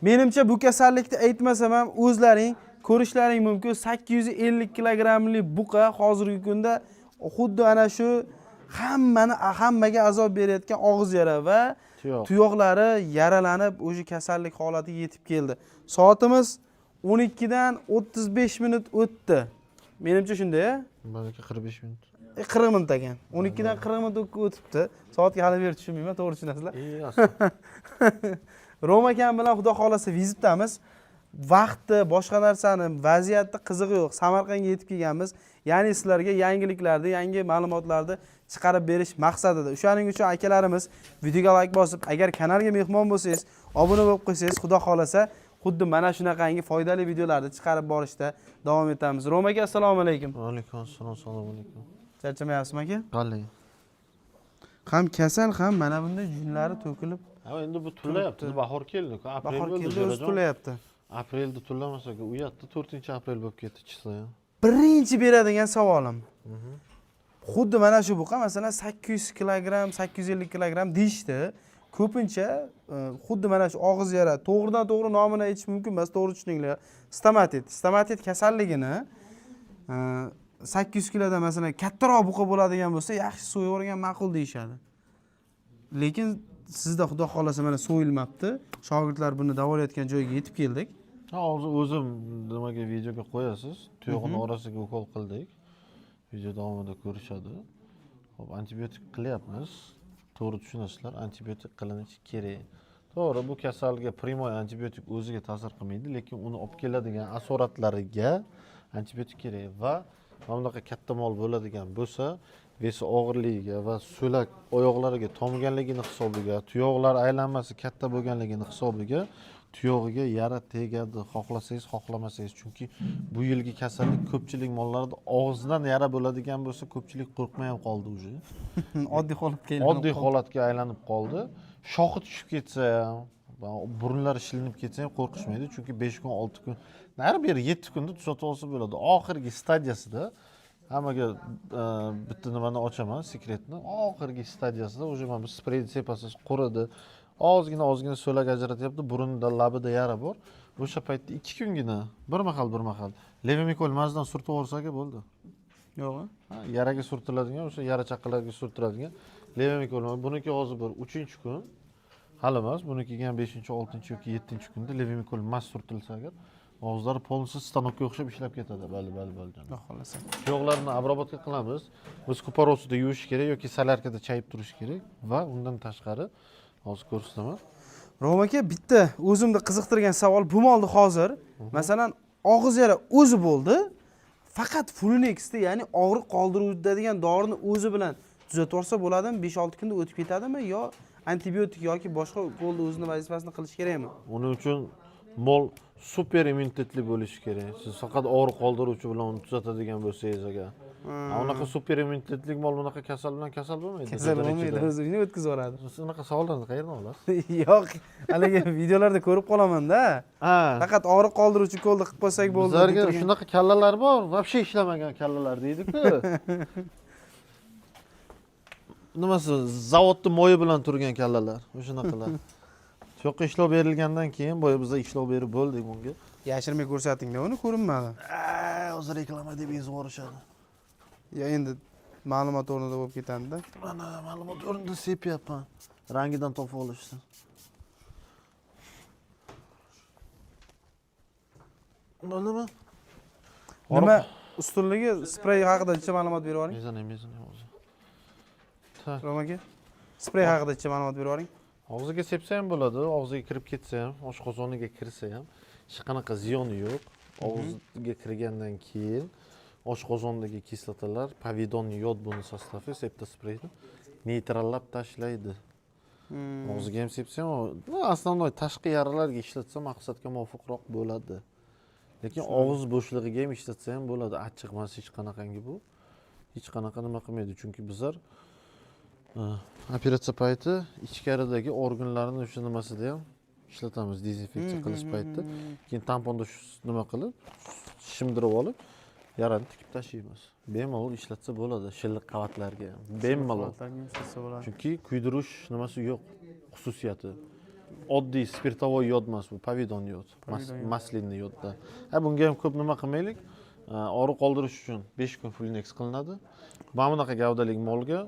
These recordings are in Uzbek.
Menimcha bu kasallikni aytmasam ham o'zlaring ko'rishlaring mumkin. 850 kilogrammlik buqa hozirgi kunda xuddi ana shu hammaga azob berayotgan og'iz yara va tuyoqlari yaralanib o'sha kasallik holatiga yetib keldi. Soatimiz 12 dan 35 minut o'tdi. Menimcha shunday, a? Meniki 45 minut. 40 minut ekan. 12 dan 40 minut o'tibdi. Soatga hali beri tushunmayman, to'g'ri tushunasizlar? Roma akam bilan xudo xolasa vizitdamiz. Vaqtni, boshqa narsani, vaziyatni qizig'i yo'q. Samarqandga yetib kelganmiz. Ya'ni sizlarga yangiliklarni, yangi ma'lumotlarni chiqarib berish maqsadida. O'shaning uchun akalarimiz videoga like bosib, agar kanalga mehmon bo'lsangiz, obuna bo'lib qo'ysangiz, xudo xolasa xuddi mana shunaqangi foydali videolarni chiqarib borishda davom etamiz. Roma aka, assalomu alaykum. Va alaykum assalom, assalomu alaykum. Charchamayapsizmi aka? Qalay. Ham kasal, ham mana bunday junlari to'kilib. Ha, endi bu tullayapti. Bahor keldi-ku, aprel Bahor bo'ldi. keldi, o'zi tullayapti. Aprelda tullamasa-ku, u yoqda 4-aprel bo'lib ketdi chisa ham. Birinchi beradigan savolim. Xuddi mana shu buqa, masalan 800 kilogramm, 850 kilogramm deyishdi. Ko'pincha xuddi mana shu og'iz yara, to'g'ridan to'g'ri nomini aytish mumkin emas, to'g'ri tushuninglar. Stomatit. Stomatit kasalligini 800 kilodan masalan kattaroq buqa bo'ladigan bo'lsa, yaxshi so'yib o'rgan ma'qul deyshadi. Lekin sizda xudo xolasa mana so'yilmabdi. Shogirdlar buni davolayotgan joyga yetib keldik. Ha, hozir o'zim nimaga videoga qo'yasiz. Tuyoqning orasiga ukol qildik. Video davomida ko'rishadi. Xo'p, antibiotik qilyapmiz. To'g'ri tushunasizlar, antibiotik qilinishi kerak. To'g'ri, bu kasalga primoy antibiotik o'ziga ta'sir qilmaydi, lekin uni olib keladigan asoratlariga antibiotik kerak va mana bunaqa katta mol bo'ladigan bo'lsa, vesi og'irligiga va so'lak oyoqlariga tomganligini hisobiga, tuyoqlar aylanmasi katta bo'lganligini hisobiga tuyog'iga yara tegadi, xohlasangiz, xohlamasangiz. Chunki bu yilgi kasallik ko'pchilik mollarda og'zidan yara bo'ladigan bo'lsa, ko'pchilik qo'rqmay ham qoldi уже. Oddiy holatga aylanib qoldi. Shoxi tushib ketsa ham, burunlari shilinib ketsa ham qo'rqishmaydi, chunki 5 kun, 6 kun, nari beri 7 kunda tuzatib olsa bo'ladi. Oxirgi stadiyasida hammaga bitta nimani ochaman, sekretni. Oxirgi stadiyasida уже mana bu spreyni sepasiz quridi. Ozgina so'lak ajratyapti, burunda, labida yara bor. O'sha paytda 2 kungina bir mahal levimikol mazdan surtib olsaga bo'ldi. Yo'q. Yaraga surtiladigan, o'sha yara chaqalarga surtiladigan levimikol. Buniki hozir bir 3-kun. Hali emas, bunikiga ham 5-6 yoki 7-kunda levimikol maz surtilsa agar og'izlari polnisi stanokka o'xshab ishlab ketadi. Bali. Xudo xolasa. Tuyoqlarni obработка qilamiz. Biz kuparosida yuvish kerak yoki salarkada chayib turish kerak va undan tashqari hozir ko'rsataman. Roma aka, bitta o'zimni qiziqtirgan savol bu molni hozir, masalan, og'iz yara o'zi bo'ldi. Faqat Fulnex'da, ya'ni og'riq qoldiruvchi dorini o'zi bilan tuzatib olsa bo'ladimi? 5-6 kunda o'tib ketadimi yo antibiotik yoki boshqa bo'ldi o'zining vazifasini qilish kerakmi? Uning uchun mol super immunitetli bo'lishi kerak. Siz faqat og'riq qoldiruvchi bilan uni tuzatadigan bo'lsangiz agar. Unaqa super immunitetli mol bunaqa kasal bilan kasal bo'lmaydi. Kasal bo'lmaydi, o'zini o'tkazib yuboradi. Siz unaqa savollarni qayerdan olasiz? Yo'q, haligi videolarda ko'rib qolaman-da. Faqat og'riq qoldiruvchi kolni qilib qo'ysak bo'ldi. Bizlarga shunaqa kallalar bor, vobshe ishlamagan kallalar deydi-ku. Nimasi, zavodni moyi bilan turgan kallalar, o'shanaqalar. Yo'qqa ishlov berilgandan keyin boya bizga ishlov berib bo'ldik bunga. Yashirmay ko'rsatinglar, uni ko'rinmadi. Hozir reklama deb yozib yuborishadi. Ya endi ma'lumot o'rnida bo'lib ketadi-da. Mana ma'lumot o'rnida sepyapman. Rangidan topib olishdi. Nima? Nima ustunligi sprey haqida ma'lumot berib yuboring. Mezon hozir. Roma aka, sprey haqida ma'lumot berib yuboring. Og'ziga sepsa ham bo'ladi, og'ziga kirib ketsa ham, oshqozoniga kirsa ham hech qanaqa ziyoni yo'q. Og'ziga kirgandan keyin oshqozondagi kislotalar povidon yod buni sostavi septospreyni neytrallab tashlaydi. Og'ziga ham sepsa ham, asosiy tashqi yaralarga ishlatsa maqsadga muvofiqroq bo'ladi. Lekin og'iz bo'shlig'iga ham ishlatsa ham bo'ladi. Achchiq emas hech qanaqangi bu. Hech qanaqa nima qilmaydi, chunki bizlar operatsiya payti ichkaridagi organlarni o'sha nimasida ham ishlatamiz dezinfeksiya qilish paytida. Keyin tamponda nima qilib, shimdirib olib, yarani tikib tashlaymiz. Bemalol ishlatsa bo'ladi, shilliq qavatlarga ham. Bemalol. Chunki kuydirish nimasi yo'q, xususiyati. oddiy spirtovoy yod emas bu, pavidon yod. Maslinniy yodda. Bunga ham ko'p nima qilmaylik. Og'riq qoldirish uchun 5 kun Fulinex qilinadi. Mana bunaqa gavdalik molga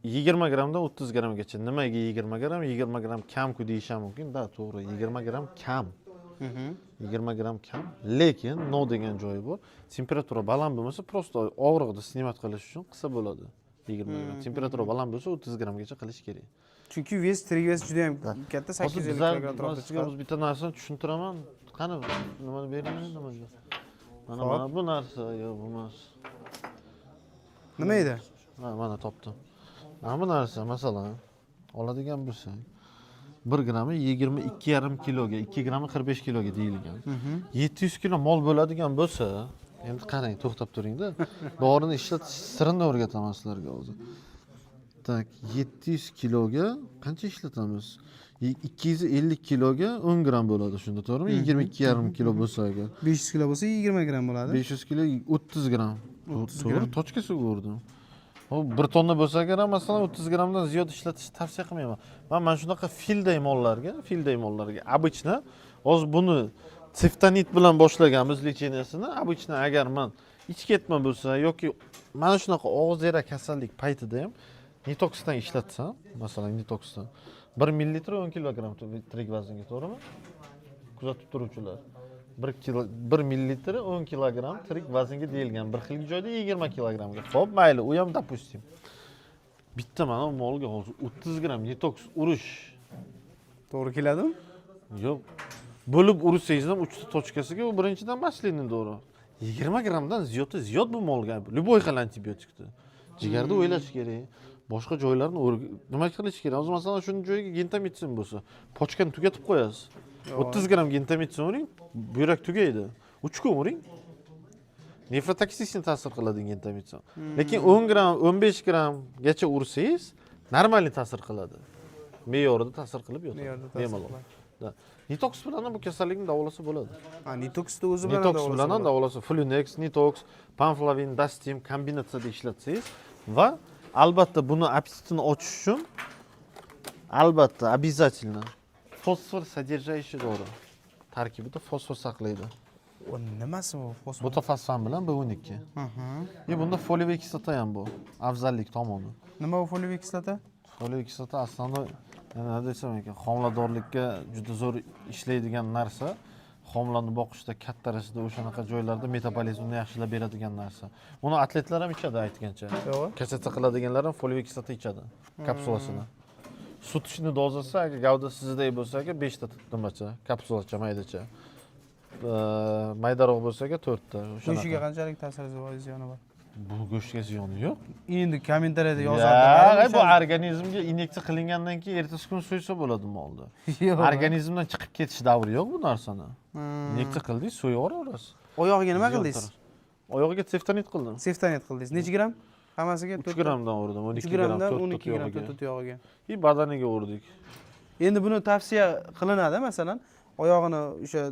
20 gramdan 30 gramgacha. Nimaga 20 gram? 20 gram kam-ku deyish ham mumkin. Da, to'g'ri, 20 gram kam. 20 gram kam. Lekin no degan joyi bor. Temperatura baland bo'lmasa, prosta og'riqni snimat qilish uchun qilsa bo'ladi. 20 gram. Temperatura baland bo'lsa, 30 gramgacha qilish kerak. Chunki trig vес juda ham katta, 850 kg atrofida Sizga chiqadi. bitta narsani tushuntiraman. Qani, nimani bering nimaga? Mana bu narsa yo'q emas. Nima edi? Mana topdim. Mana bu narsa, masalan, oladigan bo'lsang, 1 grammi 22,5 kiloga, 2 grammi 45 kiloga deyilgan. 700 kilo mol bo'ladigan bo'lsa, endi qarang, to'xtab turing-da. Dorini ishlatish sirini o'rgataman sizlarga hozir. Tak, 700 kiloga qancha ishlatamiz? 250 kiloga 10 gram bo'ladi, shunda to'g'rimi? 22,5 kilo bo'lsa agar. 500 kilo bo'lsa 20 gram bo'ladi. 500 kilo 30 gram. To'g'ri, tochkasiga urdim. Hop, 1 tonna bo'lsa agar, masalan, 30 gramdan ziyod ishlatishni tavsiya qilmayman. Men shunaqa filday mollarga, обычно hozir buni siftanit bilan boshlaganmiz lecheniyasini. Обычно agar men ich ketma bo'lsa yoki mana shunaqa og'zera kasallik paytida ham nitoksdan ishlatsam, masalan, nitoksdan 1 ml 10 kilogram trig vaznga, to'g'rimi? Kuzatib turuvchilar. 1 ml 10 kilogram trig vaznga deyilgan. Bir xil joyda 20 kilogramga. Xo'p, mayli, u ham допустим. Bitta mana bu molga hozir 30 gram nitoks urish To'g'ri keladimi? yo'q. Bo'lib ursangiz ham 3 ta tochkasiga u birinchidan maslinin to'g'ri. 20 gramdan ziyod bu molga. Любой xil antibiotikda. Jigarda o'ylash kerak. Boshqa joylarni nima qilish kerak? Hozir masalan shuni joyiga gentamicin bo'lsa, pochkani tugatib qo'yasiz. 30 gram gentamicin uring, buyrak tugaydi. 3 kun uring. Nefrotoksisni ta'sir qiladi gentamicin. Lekin 10 gram, 15 gramgacha ursangiz, normalniy ta'sir qiladi. Me'yorida ta'sir qilib yotadi. Bemalol. Nitoks bilan bu kasallikni davolasa bo'ladi. Nitoksni o'zi bilan Nitoks bilan davolasa, Fulinex, Nitox, Panflavin, Dastim kombinatsiyada ishlatsangiz va albatta buni apetitini ochish uchun albatta обязательно fosfor содержащий dori tarkibida fosfor saqlaydi. O nimasi bu fosfor? Butafosfan bilan B12. Bunda foliyaviy kislota ham bor. Afzallik tomoni. Nima bu foliyaviy kislota? Foliyaviy kislota aslida nima desam ekan, homiladorlikka juda zo'r ishlaydigan narsa. Homilalarni boqishda katta darajada o'shanaqa joylarda metabolizmni yaxshilab beradigan narsa. Uni atletlar ham ichadi aytgancha. Kasata qiladiganlar ham foliyaviy kislota ichadi kapsulasini. Sut ichishni dozasi agar gavda sizday bo'lsa, 5 ta nimacha, kapsulacha maydacha. Maydaroq bo'lsa 4 ta. Go'shtga qanchalik ta'siri bor, ziyoni bor? Bu go'shtga ziyoni yo'q. Endi kommentariyada yozadilar. Bu organizmga inyeksiya qilingandan keyin ertasi kun so'ysa bo'ladi molni. Organizmdan chiqib ketish davri yo'q bu narsani. Inyeksiya qildingiz, so'yaverasiz. Oyog'iga nima qildingiz? Oyog'iga seftanit qildim. Seftanit qildingiz. Necha gram? Hammasiga 3 gramdan urdim, 12 gramdan 12 gram tut yog'iga. Badaniga urdik. Endi buni tavsiya qilinadi, masalan, oyog'ini o'sha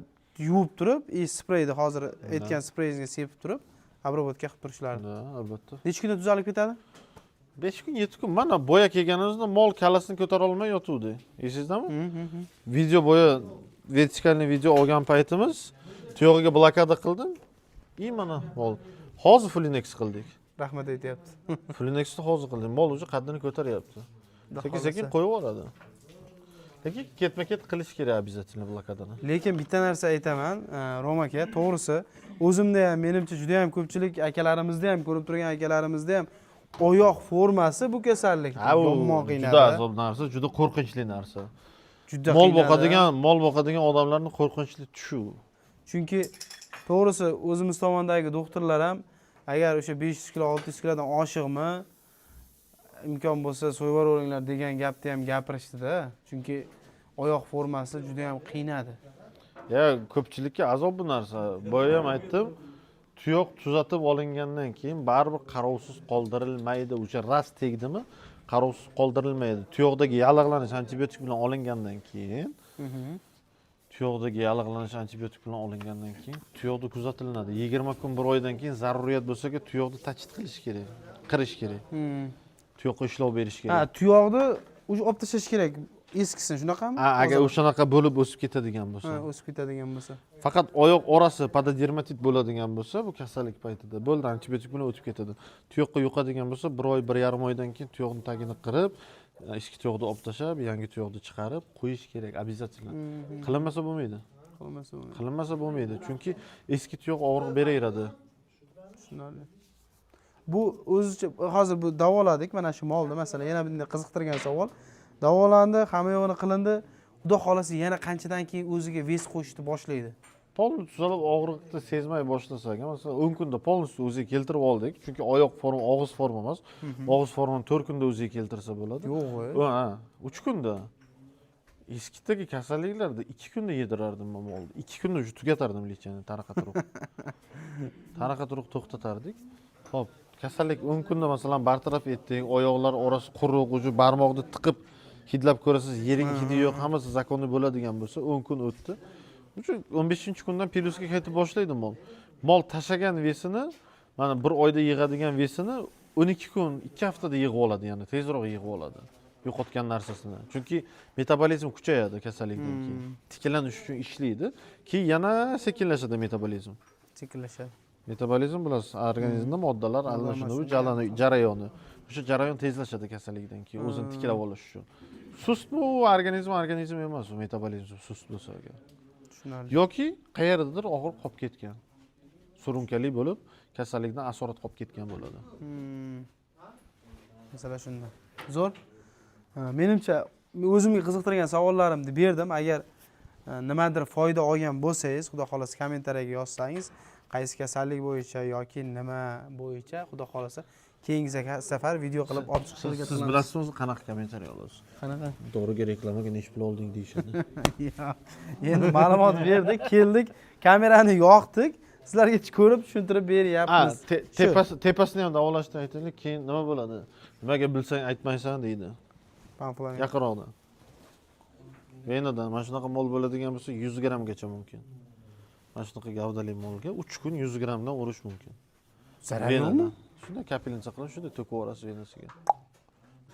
yuvib turib, spreyni hozir aytgan spreyingizga sepib turib, обработка qilib turishlari. Albatta. Necha kunda tuzalib ketadi? 5 kun, 7 kun. Mana boya kelganimizda mol kalasini ko'tara olmay yotuvdi. Eslaysizmi? Video boya vertikalniy video olgan paytimiz tuyog'iga blokada qildim. Mana mol. Hozir Fulinex qildik. Rahmat aytyapti. Fulinexni hozir qildim. Mol o'zi qaddini ko'taryapti. Sekin qo'yaveradi. Lekin ketma-ket qilish kerak обязательно blokadani. Lekin bitta narsa aytaman, Rom aka, to'g'risi, o'zimda ham, menimcha juda ham ko'pchilik akalarimizda ham, ko'rib turgan akalarimizda ham oyoq formasi bu kasallik. Yomon qiynadi. Juda azob narsa, juda qo'rqinchli narsa. Juda mol boqadigan odamlarning qo'rqinchli tushu. Chunki to'g'risi o'zimiz tomondagi doktorlar ham agar o'sha 500 kilo, 600 kilodan oshiqmi imkon bo'lsa so'yvoringlar degan gapni ham gapirishdi-da. Chunki oyoq formasi juda ham qiynadi. Ko'pchilikka azob bu narsa. Boya ham aytdim, tuyoq tuzatib olingandan keyin baribir qarovsiz qoldirilmaydi. O'sha ras tegdimi, qarovsiz qoldirilmaydi. Tuyoqdagi yallig'lanish antibiotik bilan olingandan keyin tuyoqda kuzatilinadi. 20 kun, 1 oydan keyin zaruriyat bo'lsa, tuyoqni tachit qilish kerak, qirish kerak. Tuyoqqa ishlov berish kerak. Tuyoqni olib tashlash kerak. eskisini shunaqami? Agar o'shanaqa bo'lib o'sib ketadigan bo'lsa. Ha, o'sib ketadigan bo'lsa. Faqat oyoq orasi pododermatit bo'ladigan bo'lsa, bu kasallik paytida bo'ldi, antibiotik bilan o'tib ketadi. Tuyoqqa yuqadigan bo'lsa, 1 oy, 1,5 oydan keyin tuyoqning tagini qirib, eski tuyoqni olib tashlab, yangi tuyoqni chiqarib qo'yish kerak, обязательно. Qilinmasa bo'lmaydi. Qilinmasa bo'lmaydi, chunki eski tuyoq og'riq beraveradi. Tushunarli. Bu o'zicha hozir bu davoladik, mana shu molni, masalan, yana bunday qiziqtirgan savol. Davolandi, hamma yo'g'ini qilindi. Xudo xolasa yana qanchadan keyin o'ziga ves qo'shishni boshlaydi? Polni tuzalib og'riqni sezmay boshlasak, masalan 10 kunda polni o'ziga keltirib oldik, chunki oyoq forma, og'iz forma emas. Og'iz formani 4 kunda o'ziga keltirsa bo'ladi. Yo'q, ha, 3 kunda. Eskidagi kasalliklarda 2 kunda yedirardim molni. 2 kunda shu tugatardim lechani, taraqa turuq to'xtatardik. Xo'p, kasallik 10 kunda masalan bartaraf etdik, oyoqlar orasi quruq, uju barmoqni tiqib hidlab ko'rasiz, yering hidi yo'q, hammasi zakonni bo'ladigan bo'lsa, 10 kun o'tdi. Shu 15-kundan plyusga qaytib boshlaydi mol. Mol tashagan vesini, mana 1 oyda yig'adigan vesini 12 kun, 2 haftada yig'ib oladi, ya'ni tezroq yig'ib oladi. Yo'qotgan narsasini. Chunki metabolizm kuchayadi kasallikdan keyin. Tiklanish uchun ishlaydi, keyin yana sekinlashadi metabolizm. Sekinlashadi. Metabolizm bilasiz, organizmda moddalar almashinuvi jarayoni. O'sha jarayon tezlashadi kasallikdan keyin, o'zini tiklab olish uchun. Sust bu organizm emas, u metabolizm sust bo'lsa agar. Tushunarli. Yoki qayerdadir og'ir qolib ketgan. Surunkali bo'lib, kasallikdan asorat qolib ketgan bo'ladi. Masalan shunda. Zo'r. Menimcha o'zimga qiziqtirgan savollarimni berdim. Agar nimadir foyda olgan bo'lsangiz, xudo xolasa kommentariyaga yozsangiz, qaysi kasallik bo'yicha yoki nima bo'yicha, xudo xolasa keyingi safar video qilib olib chiqishga Siz bilasizmi qanaqa kommentariy olasiz? Qanaqa? Doriga reklamaga necha pul olding deyishadi. Endi ma'lumot berdik, keldik, kamerani yoqdik. Sizlarga ko'rib tushuntirib beryapmiz. Tepasini ham davolashni aytaylik, keyin nima bo'ladi? Nimaga bilsang aytmaysan deydi. Pamfloniya. Yaqinroqda. Venadan mana shunaqa mol bo'ladigan bo'lsa 100 grammgacha mumkin. Mana shunaqa gavdali molga 3 kun 100 grammdan urish mumkin. Zarar yo'qmi? Shunda kapilnicha qilib, shunda to'kib yuborasiz venasiga.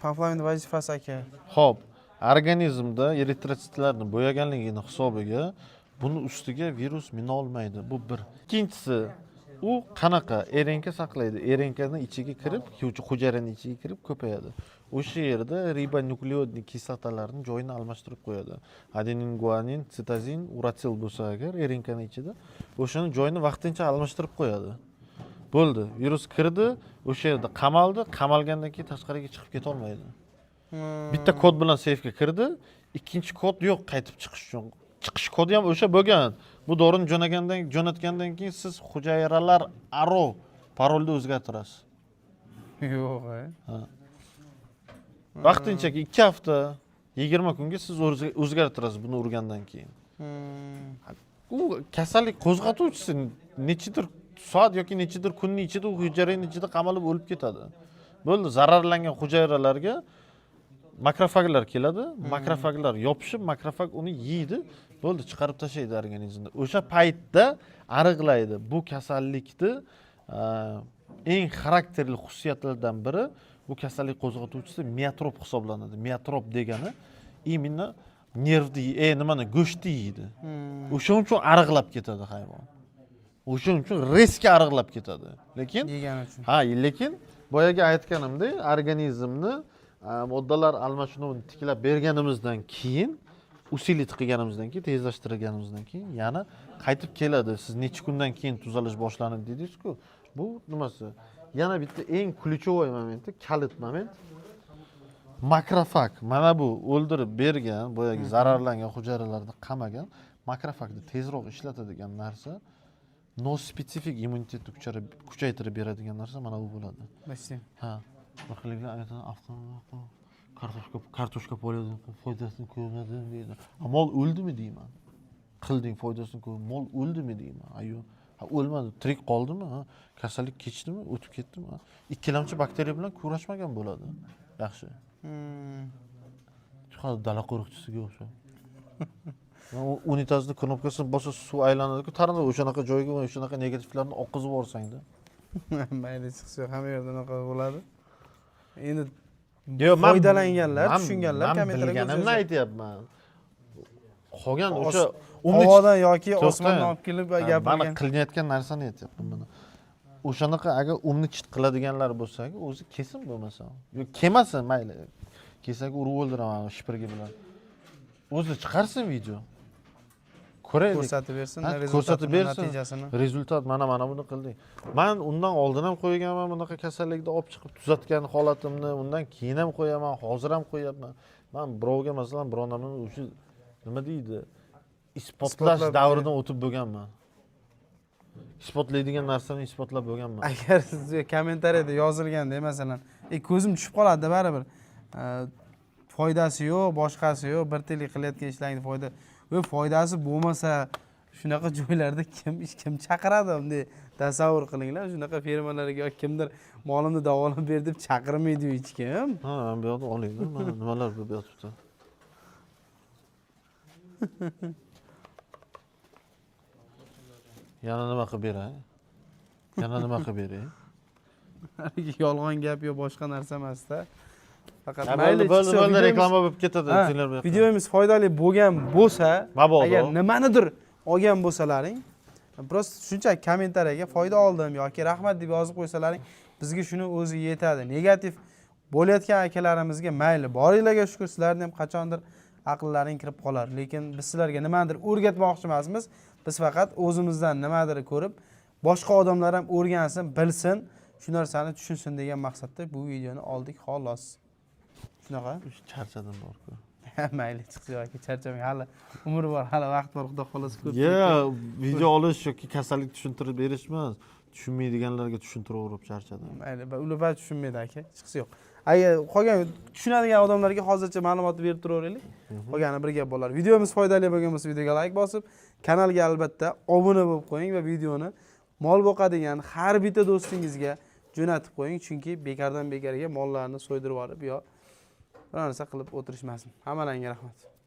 Pamfloniya vazifasi aka. Xo'p, organizmda eritrotsitlarni bo'yaganligini hisobiga buni ustiga virus mina olmaydi. Bu bir. Ikkinchisi, u qanaqa RNK saqlaydi. RNKning ichiga kirib, hujayraning ichiga kirib ko'payadi. O'sha yerda ribonukleotli kislotalarning joyini almashtirib qo'yadi. Adenin, guanin, sitozin, urasil bo'lsa agar RNKning ichida, o'shaning joyini vaqtincha almashtirib qo'yadi. Bo'ldi, virus kirdi, o'sha yerda qamaldi, qamalgandan keyin tashqariga chiqib keta olmaydi. Bitta kod bilan seyfga kirdi, ikkinchi kod yo'q qaytib chiqish uchun. Chiqish kodi ham o'sha bo'lgan. Bu dorini jo'natgandan keyin siz hujayralar aro parolni o'zgartirasiz. Yo'q, ha. Vaqtincha 2 hafta, 20 kunga siz o'zgartirasiz buni urgandan keyin. U kasallik qo'zg'atuvchisi nechidir soat yoki nechidir kunning ichida u hujayraning ichida qamalib o'lib ketadi. Bo'ldi, zararlangan hujayralarga makrofaglar keladi, makrofaglar yopishib, makrofag uni yeydi, bo'ldi, chiqarib tashlaydi organizmdan. O'sha paytda ariqlaydi. Bu kasallikni eng xarakterli xususiyatlaridan biri bu kasallik qo'zg'atuvchisi miotrop hisoblanadi. Miotrop degani imенно nervni, nimani, go'shtni yeydi. O'shaning uchun ariqlab ketadi hayvon. O'shaning uchun riskga ariqlab ketadi. Lekin yegani uchun. Ha, lekin boyaga aytganimdek, organizmni moddalar almashinuvini tiklab berganimizdan keyin, usilit qilganimizdan keyin, tezlashtirganimizdan keyin yana qaytib keladi. Siz necha kundan keyin tuzalish boshlanadi dedingiz-ku. Bu nimasi? Yana bitta eng ключевой momenti, kalit moment. Makrofag. Mana bu o'ldirib bergan, boyagi zararlangan hujayralarni qamagan makrofagni tezroq ishlatadigan narsa, nospetsifik immunitetni kuchaytirib beradigan narsa mana bu bo'ladi. Bilsin. Ha. Baxtliliklar aytadi, kartoshka poliyada foydasini ko'rmadim deydi. Mol o'ldimi deyman. Qilding foydasini ko'r, mol o'ldimi deyman. Ayyo, o'lmadi, tirik qoldimi? Kasallik kechdimi, o'tib ketdimi? Ikkilamchi bakteriya bilan kurashmagan bo'ladi. Yaxshi. Hozir dala qo'riqchisiga o'xshab. Unitazni knopkasini bossa suv aylanadi-ku, taranda o'shanaqa joyga va o'shanaqa negativlarni oqizib yuborsang-da. Mayli chiqsa hamma yerda unaqa bo'ladi. Endi Yo'q, foydalanganlar, tushunganlar men kommentariyga bilganimni aytyapman. Qolgan o'sha havodan yoki To'xtang. osmondan olib kelib Mana gapirgan. qilinayotgan narsani aytyapman mana. O'shanaqa agar umni chit qiladiganlar bo'lsa-ku, o'zi kesin bo'lmasa. Yo'q, kelmasin mayli. Kelsa-ku urib o'ldiraman shipirgi bilan. O'zi chiqarsin video. Ko'raylik. Ko'rsatib bersin, Ha, rezultatini, ko'rsatib bersin. natijasini. Rezultat mana buni qildik. Men undan oldin ham qo'yganman bunaqa kasallikni olib chiqib tuzatgan holatimni, undan keyin ham qo'yaman, hozir ham qo'yapman. Men birovga masalan biror narsani o'sha nima deydi? Isbotlash davridan o'tib bo'lganman. Isbotlaydigan narsani isbotlab bo'lganman. Agar sizga kommentariyada yozilganda masalan, ko'zim tushib qoladi baribir. Foydasi yo'q, boshqasi yo'q, bir tiyinlik qilayotgan ishlaringni foydasi bo'lmasa, shunaqa joylarda kim chaqiradi bunday tasavvur qilinglar. Shunaqa firmalarga yoki kimdir molimni davolab ber deb chaqirmaydi hech kim. Ha, men bu yerda olayman. Mana nimalar bu yotibdi. Yana nima qilib beray? Yana nima qilib beray? Yolg'on gap yo boshqa narsa emas-da. Faqat bo'ldi, reklama bo'lib ketadi. Videomiz foydali bo'lgan bo'lsa, Mabodo. agar nimanidir olgan bo'lsalaring, prosta shunchaki kommentariyaga foyda oldim yoki rahmat deb yozib qo'ysalaring, bizga shuni o'zi yetadi. Negativ bo'layotgan akalarimizga mayli, boringlarga shukur, sizlarning ham qachondir aqllaring kirib qolar. Lekin biz sizlarga nimadir o'rgatmoqchi emasmiz. Biz faqat o'zimizdan nimadir ko'rib, boshqa odamlar ham o'rgansin, bilsin, shu narsani tushunsin degan maqsadda bu videoni oldik xolos. Shunaqa? Charchadim bor-ku. Mayli, chiqdi yoki charchamang, hali umr bor, hali vaqt bor, xudo xolasi ko'p. Video olish yoki kasallik tushuntirib berish emas. Tushunmaydiganlarga tushuntiraverib charchadim. Mayli, ular tushunmaydi aka, chiqsi yo'q. Agar qolgan tushunadigan odamlarga hozircha ma'lumot berib turaveraylik. Qolgani bir gap bo'lar. Videomiz foydali bo'lgan bo'lsa, videoga like bosib, kanalga albatta obuna bo'lib qo'ying va videoni mol boqadigan har bitta do'stingizga jo'natib qo'ying, chunki bekardan bekarga mollarni so'ydirib olib yo bir narsa qilib o'tirishmasin. Hammalarga rahmat.